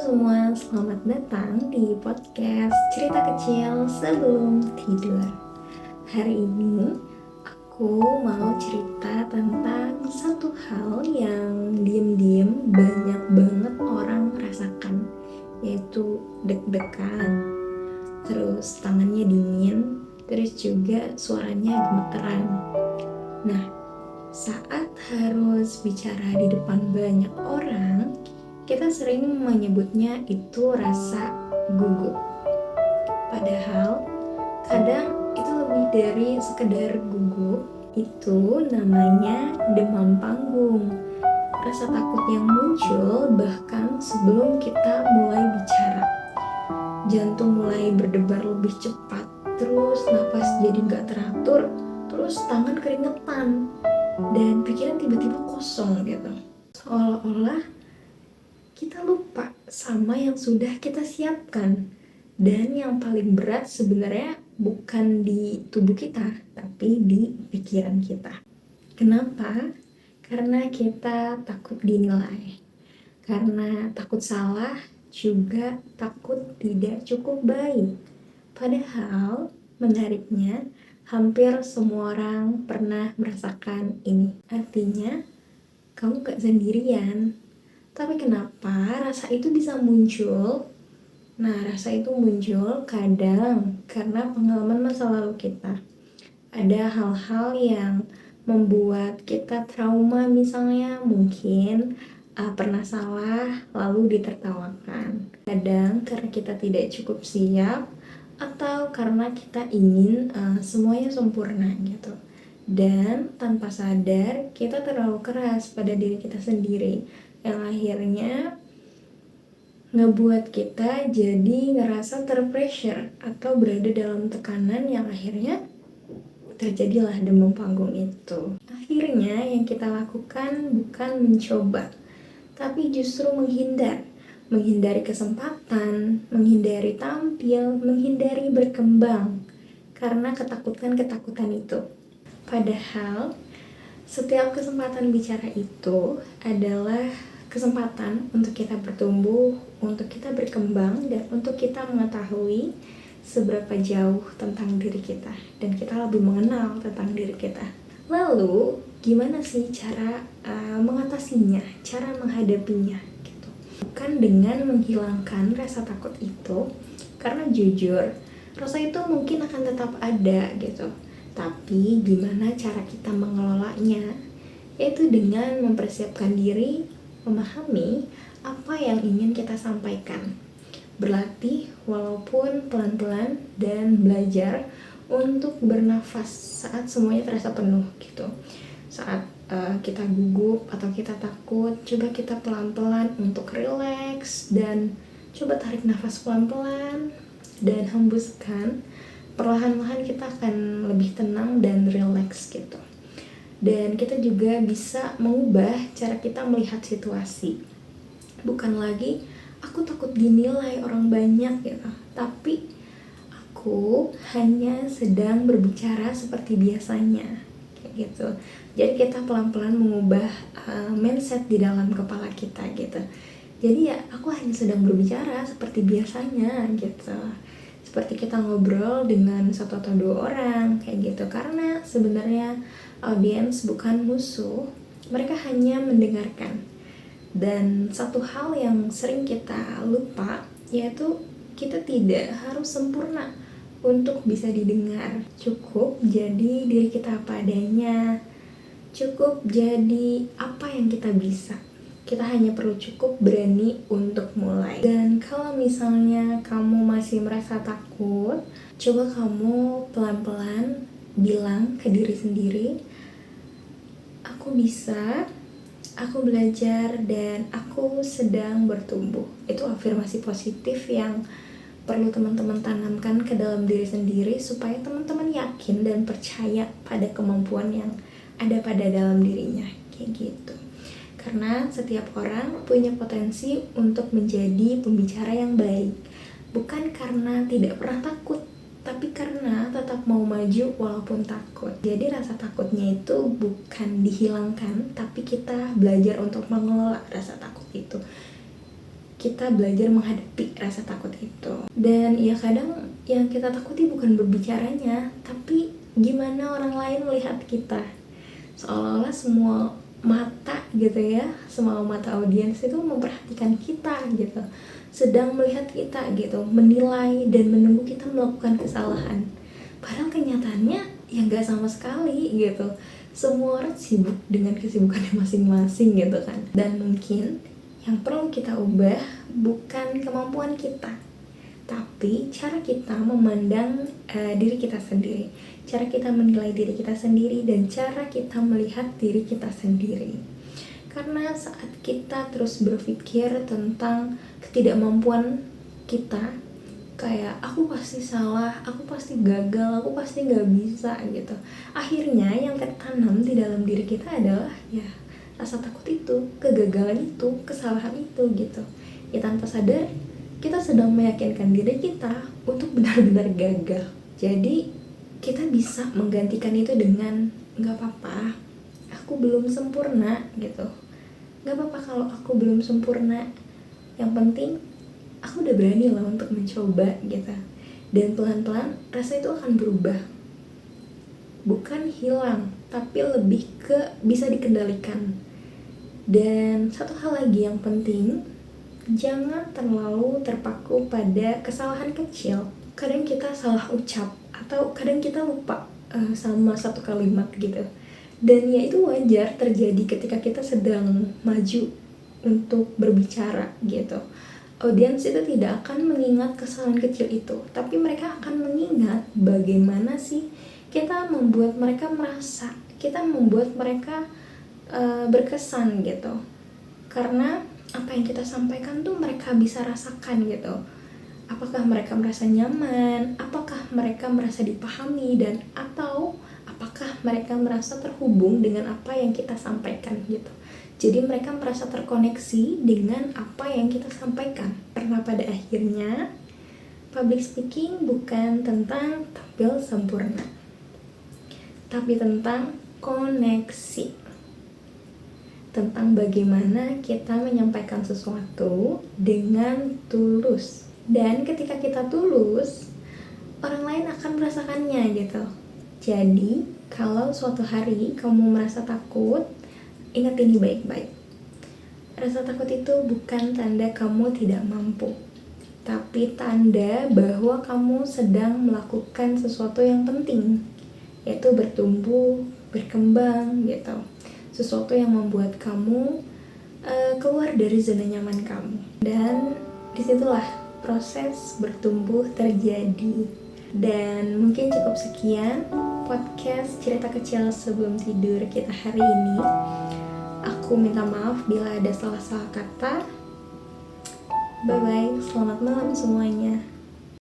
semua, selamat datang di podcast Cerita Kecil Sebelum Tidur. Hari ini aku mau cerita tentang satu hal yang diem-diem banyak banget orang rasakan, yaitu deg-degan, terus tangannya dingin, terus juga suaranya gemeteran. Nah, saat harus bicara di depan banyak orang, kita sering menyebutnya itu rasa gugup. Padahal kadang itu lebih dari sekedar gugup, itu namanya demam panggung. Rasa takut yang muncul bahkan sebelum kita mulai bicara. Jantung mulai berdebar lebih cepat, terus napas jadi gak teratur, terus tangan keringetan, dan pikiran tiba-tiba kosong gitu. Seolah-olah kita lupa sama yang sudah kita siapkan. Dan yang paling berat sebenarnya bukan di tubuh kita, tapi di pikiran kita. Kenapa? Karena kita takut dinilai. Karena takut salah, juga takut tidak cukup baik. Padahal menariknya, hampir semua orang pernah merasakan ini. Artinya, kamu gak sendirian. Tapi kenapa rasa itu bisa muncul? Nah, rasa itu muncul kadang karena pengalaman masa lalu kita. Ada hal-hal yang membuat kita trauma, misalnya mungkin pernah salah lalu ditertawakan. Kadang karena kita tidak cukup siap, atau karena kita ingin semuanya sempurna gitu. Dan tanpa sadar kita terlalu keras pada diri kita sendiri, yang akhirnya ngebuat kita jadi ngerasa terpressure atau berada dalam tekanan yang akhirnya terjadilah demam panggung itu. Akhirnya yang kita lakukan bukan mencoba, tapi justru menghindar. Menghindari kesempatan, menghindari tampil, menghindari berkembang karena ketakutan itu. Padahal setiap kesempatan bicara itu adalah kesempatan untuk kita bertumbuh, untuk kita berkembang, dan untuk kita mengetahui seberapa jauh tentang diri kita, dan kita lebih mengenal tentang diri kita. Lalu, gimana sih cara mengatasinya, cara menghadapinya gitu. Bukan dengan menghilangkan rasa takut itu, karena jujur, rasa itu mungkin akan tetap ada gitu. Tapi gimana cara kita mengelolanya, yaitu dengan mempersiapkan diri, memahami apa yang ingin kita sampaikan, berlatih walaupun pelan-pelan, dan belajar untuk bernafas saat semuanya terasa penuh gitu. Saat kita gugup atau kita takut, coba kita pelan-pelan untuk rileks dan coba tarik nafas pelan-pelan dan hembuskan. Perlahan-lahan kita akan lebih tenang dan rileks gitu. Dan kita juga bisa mengubah cara kita melihat situasi. Bukan lagi aku takut dinilai orang banyak gitu, tapi aku hanya sedang berbicara seperti biasanya kayak gitu. Jadi kita pelan-pelan mengubah mindset di dalam kepala kita gitu. Jadi ya aku hanya sedang berbicara seperti biasanya gitu. Seperti kita ngobrol dengan satu atau dua orang kayak gitu. Karena sebenarnya audiens bukan musuh, mereka hanya mendengarkan. Dan satu hal yang sering kita lupa, yaitu kita tidak harus sempurna untuk bisa didengar. Cukup jadi diri kita apa adanya, cukup jadi apa yang kita bisa. Kita hanya perlu cukup berani untuk mulai. Dan kalau misalnya kamu masih merasa takut, coba kamu pelan-pelan bilang ke diri sendiri, aku bisa, aku belajar, dan aku sedang bertumbuh. Itu afirmasi positif yang perlu teman-teman tanamkan ke dalam diri sendiri supaya teman-teman yakin dan percaya pada kemampuan yang ada pada dalam dirinya kayak gitu. Karena setiap orang punya potensi untuk menjadi pembicara yang baik. Bukan karena tidak pernah takut, tapi karena tetap mau maju walaupun takut. Jadi rasa takutnya itu bukan dihilangkan, tapi kita belajar untuk mengelola rasa takut itu. kita belajar menghadapi rasa takut itu. Dan ya kadang yang kita takuti bukan berbicaranya, tapi gimana orang lain melihat kita. Seolah-olah semua mata gitu ya, semua mata audiens itu memperhatikan kita gitu, sedang melihat kita gitu, menilai dan menunggu kita melakukan kesalahan. Padahal kenyataannya ya nggak sama sekali gitu. Semua orang sibuk dengan kesibukannya masing-masing gitu kan. Dan mungkin yang perlu kita ubah bukan kemampuan kita, tapi cara kita memandang diri kita sendiri, cara kita menilai diri kita sendiri, dan cara kita melihat diri kita sendiri. Karena saat kita terus berpikir tentang ketidakmampuan kita, kayak aku pasti salah, aku pasti gagal, aku pasti gak bisa gitu, akhirnya yang tertanam di dalam diri kita adalah ya rasa takut itu, kegagalan itu, kesalahan itu gitu. Ya tanpa sadar kita sedang meyakinkan diri kita untuk benar-benar gagal. Jadi kita bisa menggantikan itu dengan gak apa-apa, aku belum sempurna gitu. Gak apa-apa kalau aku belum sempurna, yang penting aku udah berani lah untuk mencoba gitu. Dan pelan-pelan rasa itu akan berubah, bukan hilang, tapi lebih ke bisa dikendalikan. Dan satu hal lagi yang penting, jangan terlalu terpaku pada kesalahan kecil. Kadang kita salah ucap atau kadang kita lupa sama satu kalimat gitu. Dan ya itu wajar terjadi ketika kita sedang maju untuk berbicara gitu. Audiens itu tidak akan mengingat kesalahan kecil itu, tapi mereka akan mengingat bagaimana sih kita membuat mereka merasa, kita membuat mereka berkesan gitu. Karena apa yang kita sampaikan tuh mereka bisa rasakan gitu. Apakah mereka merasa nyaman, apakah mereka merasa dipahami, dan atau apakah mereka merasa terhubung dengan apa yang kita sampaikan gitu. Jadi mereka merasa terkoneksi dengan apa yang kita sampaikan. Karena pada akhirnya public speaking bukan tentang tampil sempurna, tapi tentang koneksi, tentang bagaimana kita menyampaikan sesuatu dengan tulus. Dan ketika kita tulus, orang lain akan merasakannya gitu. Jadi kalau suatu hari kamu merasa takut, ingat ini baik-baik. Rasa takut itu bukan tanda kamu tidak mampu, tapi tanda bahwa kamu sedang melakukan sesuatu yang penting, yaitu bertumbuh, berkembang gitu. Sesuatu yang membuat kamu keluar dari zona nyaman kamu. Dan disitulah proses bertumbuh terjadi. Dan mungkin cukup sekian podcast cerita kecil sebelum tidur kita hari ini. Aku minta maaf bila ada salah-salah kata. Bye-bye, selamat malam semuanya.